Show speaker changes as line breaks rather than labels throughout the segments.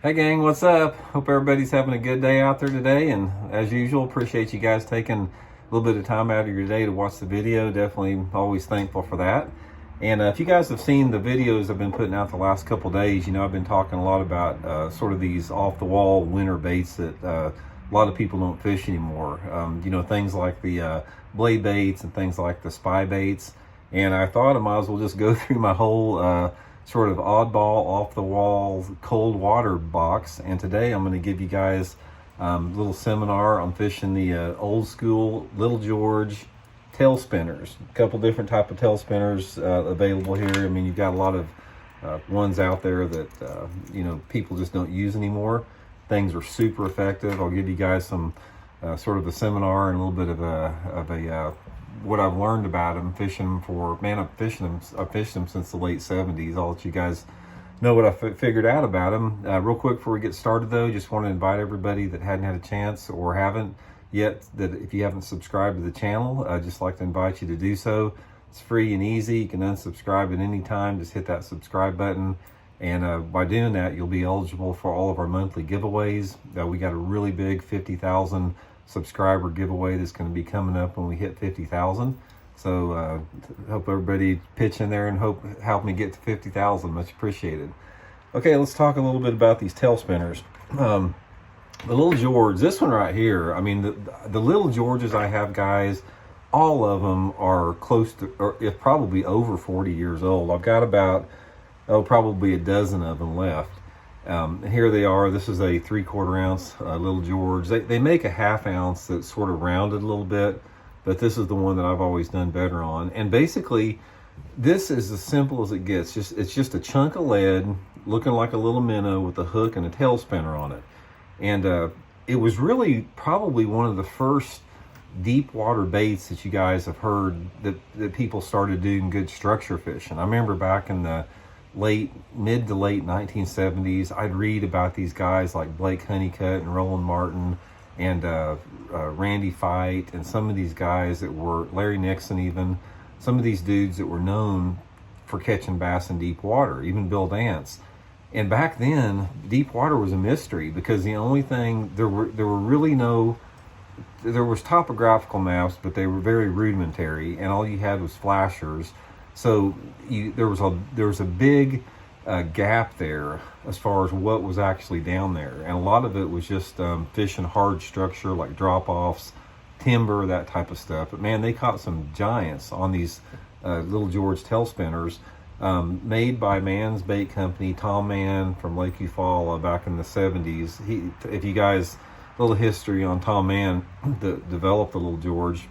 Hey gang, what's up? Hope everybody's having a good day out there today, and as usual, appreciate you guys taking a little bit of time out of your day to watch the video. Definitely always thankful for that. And if you guys have seen the videos I've been putting out the last couple days, you know I've been talking a lot about sort of these off-the-wall winter baits that a lot of people don't fish anymore. You know, things like the blade baits and things like the spy baits. And I thought I might as well just go through my whole sort of oddball, off-the-wall, cold water box. And today I'm going to give you guys a little seminar on fishing the old school Little George tail spinners. A couple different type of tail spinners available here. I mean, you've got a lot of ones out there that you know, people just don't use anymore. Things are super effective. I'll give you guys some sort of a seminar and a little bit of a what I've learned about them fishing them for. Man, I've fished them since the late 70s. I'll let you guys know what I figured out about them. Real quick before we get started though, just want to invite everybody that hadn't had a chance or haven't yet, that if you haven't subscribed to the channel, I'd just like to invite you to do so. It's free and easy. You can unsubscribe at any time. Just hit that subscribe button. And by doing that, you'll be eligible for all of our monthly giveaways. We got a really big 50,000 subscriber giveaway that's going to be coming up when we hit 50,000. So hope everybody pitch in there and help me get to 50,000. Much appreciated. Okay, let's talk a little bit about these tail spinners. The Little George, this one right here. I mean, the Little Georges I have, guys, all of them are close to, or if probably over 40 years old. I've got about probably a dozen of them left. Here they are. This is a 3/4 ounce Little George. They make a 1/2 ounce that's sort of rounded a little bit, but this is the one that I've always done better on. And basically, this is as simple as it gets. It's just a chunk of lead looking like a little minnow with a hook and a tail spinner on it. And it was really probably one of the first deep water baits that you guys have heard that people started doing good structure fishing. I remember back in the mid to late 1970s, I'd read about these guys like Blake Honeycutt and Roland Martin and Randy Fight, and some of these guys that were, Larry Nixon even, some of these dudes that were known for catching bass in deep water, even Bill Dance. And back then, deep water was a mystery because the only thing, there was topographical maps, but they were very rudimentary, and all you had was flashers. So there was a big gap there as far as what was actually down there, and a lot of it was just fishing hard structure like drop-offs, timber, that type of stuff. But man, they caught some giants on these Little George tail spinners made by Mann's Bait Company, Tom Mann from Lake Eufaula back in the 70s. If you guys, a little history on Tom Mann that developed the Little George.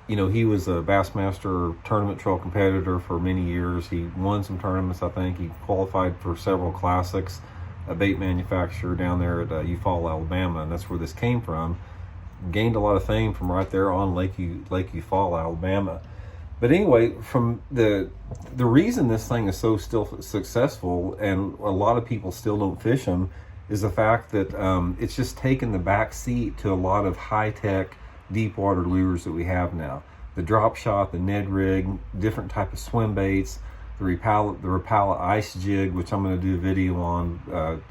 You know, he was a Bassmaster tournament trail competitor for many years. He won some tournaments, I think. He qualified for several classics, a bait manufacturer down there at Eufaula, Alabama, and that's where this came from. Gained a lot of fame from right there on Lake Eufaula, Alabama. But anyway, from the reason this thing is so still successful and a lot of people still don't fish them is the fact that it's just taken the back seat to a lot of high-tech deep water lures that we have now. The drop shot, the Ned rig, different type of swim baits, the Rapala ice jig, which I'm going to do a video on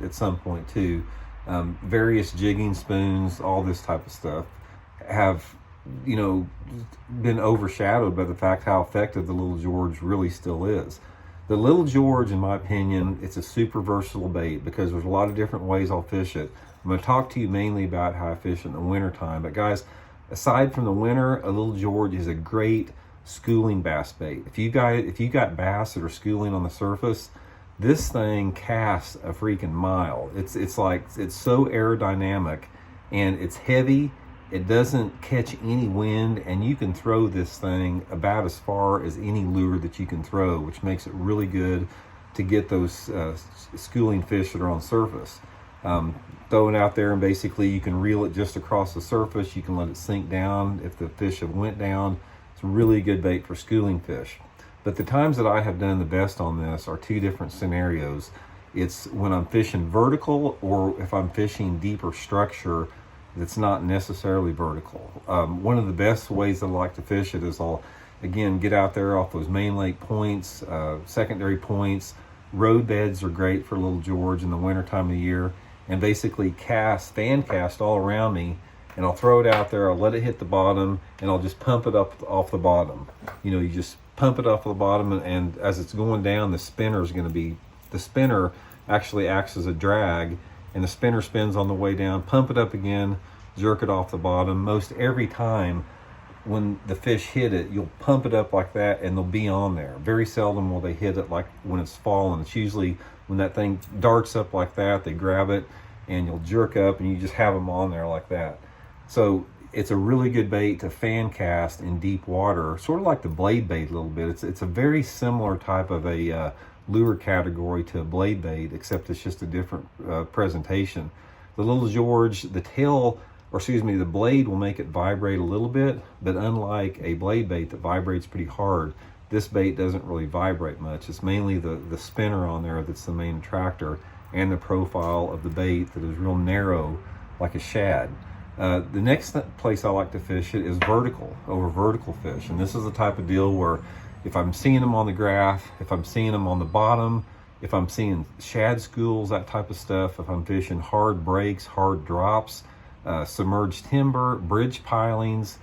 at some point too. Various jigging spoons, all this type of stuff have, you know, been overshadowed by the fact how effective the Little George really still is. The Little George, in my opinion, it's a super versatile bait because there's a lot of different ways I'll fish it. I'm going to talk to you mainly about how I fish in the winter time, but guys, aside from the winter, a Little George is a great schooling bass bait. If you got bass that are schooling on the surface, this thing casts a freaking mile. It's so aerodynamic, and it's heavy. It doesn't catch any wind, and you can throw this thing about as far as any lure that you can throw, which makes it really good to get those schooling fish that are on surface. Throw it out there and basically you can reel it just across the surface. You can let it sink down if the fish have went down. It's a really good bait for schooling fish. But the times that I have done the best on this are two different scenarios. It's when I'm fishing vertical or if I'm fishing deeper structure that's not necessarily vertical. One of the best ways I like to fish it is I'll, again, get out there off those main lake points, secondary points, Road beds are great for little George in the winter time of the year, and basically fan cast all around me, and I'll throw it out there, I'll let it hit the bottom, and I'll just pump it up off the bottom. You know, you just pump it off the bottom, and as it's going down, the spinner actually acts as a drag, and the spinner spins on the way down. Pump it up again, jerk it off the bottom. Most every time when the fish hit it, you'll pump it up like that and they'll be on there. Very seldom will they hit it like when it's falling. It's usually when that thing darts up like that, they grab it and you'll jerk up and you just have them on there like that. So it's a really good bait to fan cast in deep water, sort of like the blade bait a little bit. It's a very similar type of a lure category to a blade bait, except it's just a different presentation. The little George, the blade will make it vibrate a little bit, but unlike a blade bait that vibrates pretty hard, this bait doesn't really vibrate much. It's mainly the spinner on there that's the main attractor, and the profile of the bait that is real narrow, like a shad. The next place I like to fish it is over vertical fish. And this is the type of deal where if I'm seeing them on the graph, if I'm seeing them on the bottom, if I'm seeing shad schools, that type of stuff, if I'm fishing hard breaks, hard drops, submerged timber, bridge pilings,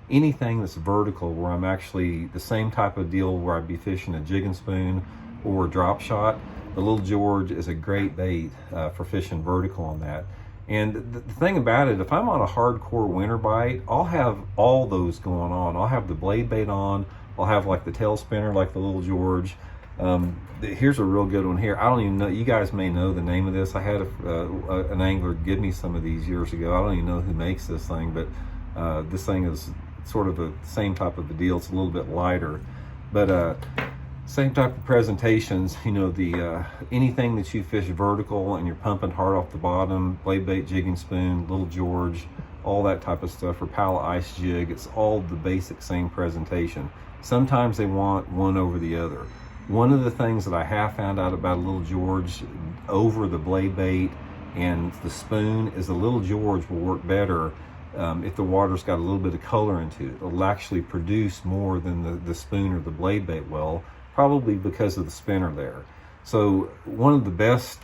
anything that's vertical where I'm actually the same type of deal where I'd be fishing a jig and spoon or a drop shot, the little George is a great bait for fishing vertical on that. And the thing about it, if I'm on a hardcore winter bite, I'll have all those going on. I'll have the blade bait on, I'll have like the tail spinner like the little George. Here's a real good one here. I don't even know, you guys may know the name of this. I had an angler give me some of these years ago. I don't even know who makes this thing, but this thing is sort of the same type of a deal. It's a little bit lighter, but same type of presentations. You know, anything that you fish vertical and you're pumping hard off the bottom, blade bait, jigging spoon, little George, all that type of stuff, or Pala ice jig, it's all the basic same presentation. Sometimes they want one over the other. One of the things that I have found out about a little George over the blade bait and the spoon is the little George will work better if the water's got a little bit of color into it. It'll actually produce more than the spoon or the blade bait will, probably because of the spinner there. So one of the best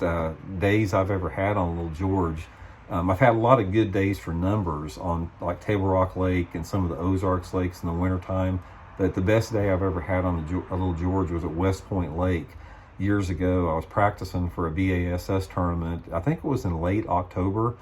days I've ever had on Little George, I've had a lot of good days for numbers on like Table Rock Lake and some of the Ozarks lakes in the wintertime, but the best day I've ever had on a Little George was at West Point Lake years ago. I was practicing for a BASS tournament. I think it was in late October,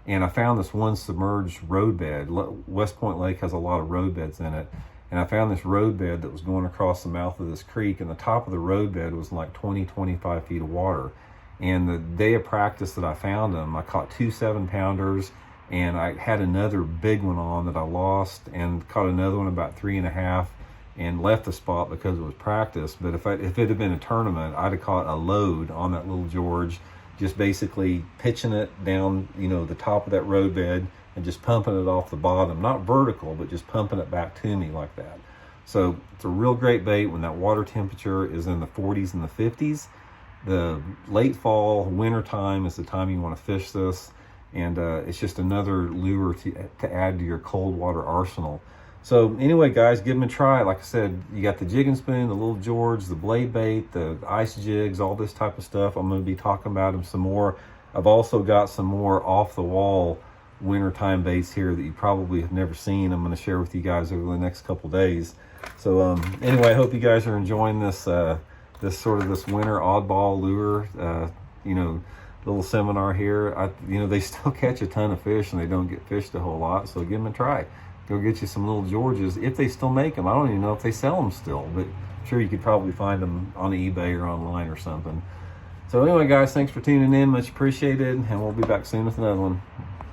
and I found this one submerged road bed. West Point Lake has a lot of road beds in it. And I found this road bed that was going across the mouth of this creek, and the top of the road bed was like 20-25 feet of water. And the day of practice that I found them, I caught 2 7-pounders, and I had another big one on that I lost, and caught another one about 3.5, and left the spot because it was practice. But if it had been a tournament, I'd have caught a load on that Little George, just basically pitching it down, you know, the top of that road bed, and just pumping it off the bottom, not vertical, but just pumping it back to me like that. So it's a real great bait when that water temperature is in the 40s and the 50s. The late fall, winter time is the time you want to fish this, and it's just another lure to add to your cold water arsenal. So anyway, guys, give them a try. Like I said, you got the jig and spoon, the Little George, the blade bait, the ice jigs, all this type of stuff. I'm going to be talking about them some more. I've also got some more off the wall wintertime baits here that you probably have never seen. I'm going to share with you guys over the next couple days. So anyway, I hope you guys are enjoying this this winter oddball lure little seminar here. They still catch a ton of fish and they don't get fished a whole lot, so give them a try. Go get you some Little Georges if they still make them. I don't even know if they sell them still, but I'm sure you could probably find them on eBay or online or something. So anyway, guys, thanks for tuning in. Much appreciated, and we'll be back soon with another one.